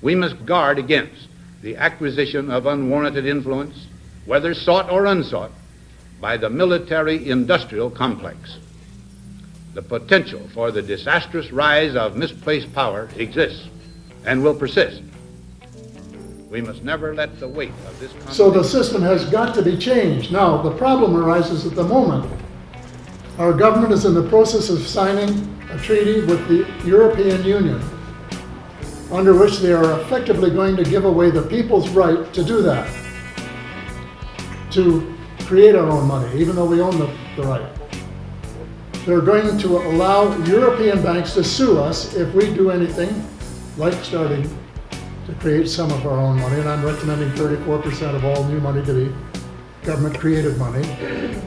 We must guard against the acquisition of unwarranted influence, whether sought or unsought, by the military-industrial complex. The potential for the disastrous rise of misplaced power exists and will persist. We must never let the weight of this... So the system has got to be changed. Now, the problem arises at the moment. Our government is in the process of signing a treaty with the European Union, under which they are effectively going to give away the people's right to do that, to create our own money, even though we own the right. They're going to allow European banks to sue us if we do anything like starting to create some of our own money, and I'm recommending 34% of all new money to be government-created money.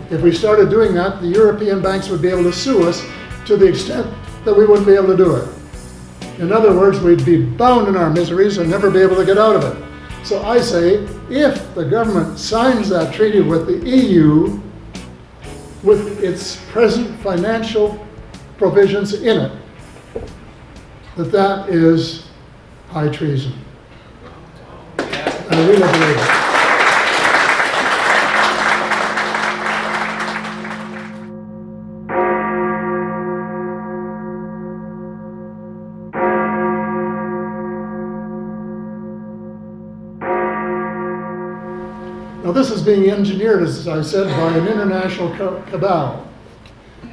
If we started doing that, the European banks would be able to sue us to the extent that we wouldn't be able to do it. In other words, we'd be bound in our miseries and never be able to get out of it. So I say, if the government signs that treaty with the EU, with its present financial provisions in it, that is high treason. I really believe it. Now, this is being engineered, as I said, by an international cabal.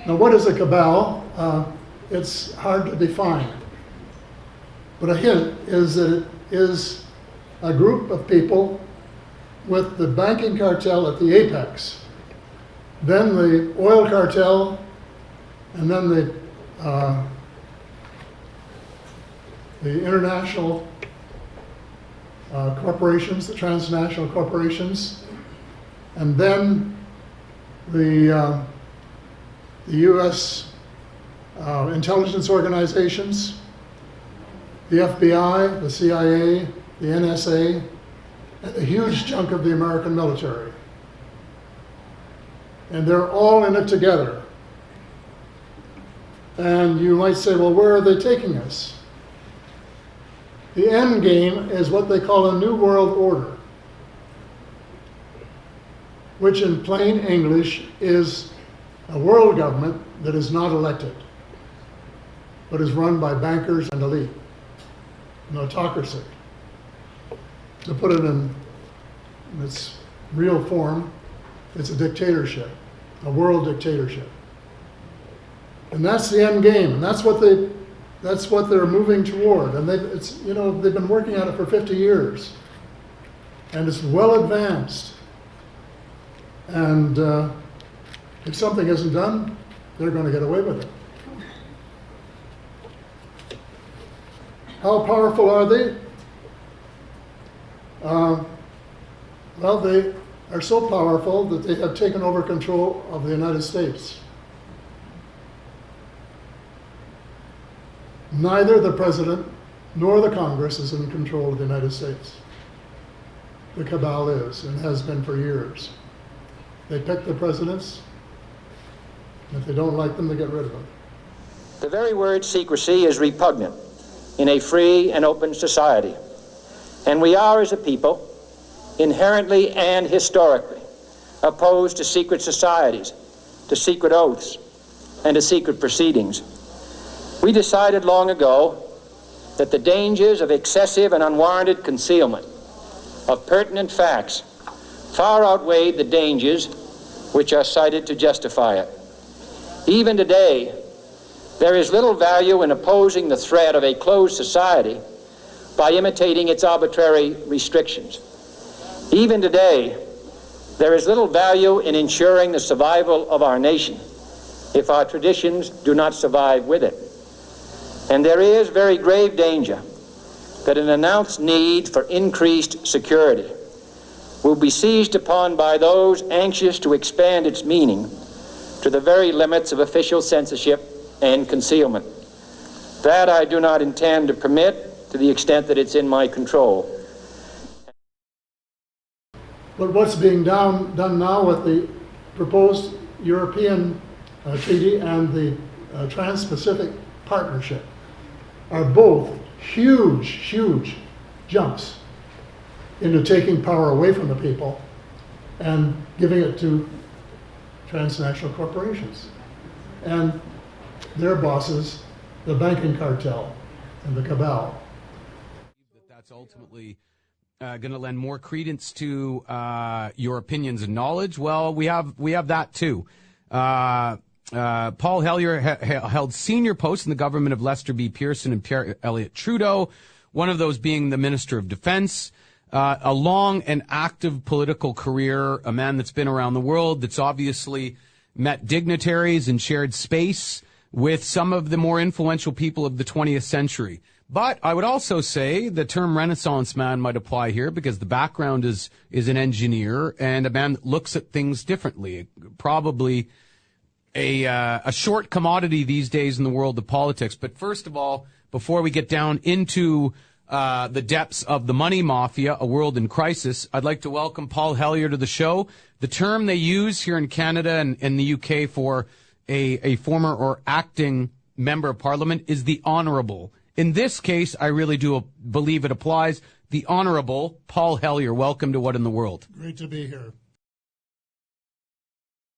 Now, what is a cabal? It's hard to define. But a hint is that it is a group of people with the banking cartel at the apex, then the oil cartel, and then the international corporations, the transnational corporations, and then the U.S. Intelligence organizations, the FBI, the CIA, the NSA, and a huge chunk of the American military. And they're all in it together. And you might say, well, where are they taking us? The end game is what they call a New World Order, which in plain English is a world government that is not elected, but is run by bankers and elite, an autocracy. To put it in its real form, it's a dictatorship, a world dictatorship. And that's the end game, and that's what they're moving toward. And they've been working on it for 50 years, and it's well advanced. And if something isn't done, they're going to get away with it. How powerful are they? Well, they are so powerful that they have taken over control of the United States. Neither the president nor the Congress is in control of the United States. The cabal is, and has been for years. They pick the presidents, and if they don't like them, they get rid of them. The very word secrecy is repugnant in a free and open society. And we are, as a people, inherently and historically opposed to secret societies, to secret oaths, and to secret proceedings. We decided long ago that the dangers of excessive and unwarranted concealment of pertinent facts far outweighed the dangers which are cited to justify it. Even today, there is little value in opposing the threat of a closed society by imitating its arbitrary restrictions. Even today, there is little value in ensuring the survival of our nation if our traditions do not survive with it. And there is very grave danger that an announced need for increased security will be seized upon by those anxious to expand its meaning to the very limits of official censorship and concealment. That I do not intend to permit to the extent that it's in my control. But what's being done now with the proposed European treaty and the Trans-Pacific Partnership are both huge jumps into taking power away from the people and giving it to transnational corporations and their bosses, the banking cartel and the cabal. That's ultimately going to lend more credence to your opinions and knowledge. Well, we have that too. Paul Hellyer held senior posts in the government of Lester B. Pearson and Pierre Elliott Trudeau, one of those being the Minister of Defense. A long and active political career, a man that's been around the world, that's obviously met dignitaries and shared space with some of the more influential people of the 20th century. But I would also say the term Renaissance man might apply here because the background is an engineer and a man that looks at things differently. Probably a short commodity these days in the world of politics. But first of all, before we get down into the depths of the Money Mafia, a world in crisis, I'd like to welcome Paul Hellyer to the show. The term they use here in Canada and in the UK for a former or acting member of Parliament is the Honourable. In this case, I really do believe it applies. The Honourable Paul Hellyer, welcome to What in the World. Great to be here.